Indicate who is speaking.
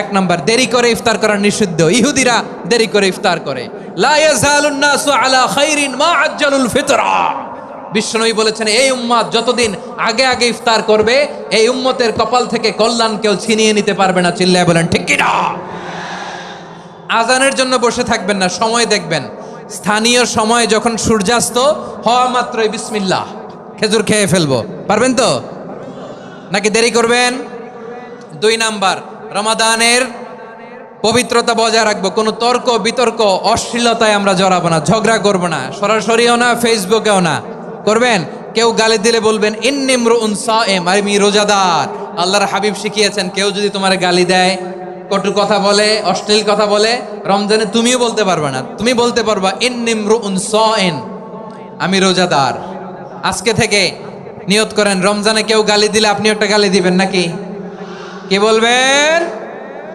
Speaker 1: এক নাম্বার, দেরি করে ইফতার করা নিষিদ্ধ। ইহুদিরা দেরি করে ইফতার করে। লা ইয়াজালুন নাসু আলা খাইরিন মা আজ্জালুল ফিতরা। বিশ্বনবী বলেছেন, এই উম্মত যতদিন আগে আগে ইফতার করবে, এই উম্মতের কপাল থেকে কল্যাণ কেউ ছিনিয়ে নিতে পারবে না। চিল্লায় বলেন ঠিক কি না? আজানের জন্য বসে থাকবেন না, সময় দেখবেন। স্থানীয় সময় যখন সূর্যাস্ত হওয়া মাত্রই বিসমিল্লাহ, খেজুর খেয়ে ফেলবো। পারবেন তো নাকি দেরি করবেন? 2 নাম্বার, রমাদানের পবিত্রতা বজায় রাখবো। কোনো তর্ক বিতর্ক অশ্লীলতায় আমরা জড়াবো না, ঝগড়া করবো না, সরাসরিও না, ফেসবুকেও না। করবেন কেউ গালি দিলে বলবেন ইন্নিমরুউন সায়েম, আমি রোজাদার। আল্লাহর হাবিব শিখিয়েছেন, কেউ যদি তোমার গালি দেয়, কটু কথা বলে, অশ্লীল কথা বলে, রমজানে তুমিও বলতে পারবে না। তুমি বলতে পারবা ইন্নিমরুউন সায়েম, আমি রোজাদার। আজকে থেকে নিয়ত করেন, রমজানে কেউ গালি দিলে আপনি একটা গালি দিবেন নাকি? কি বলবেন?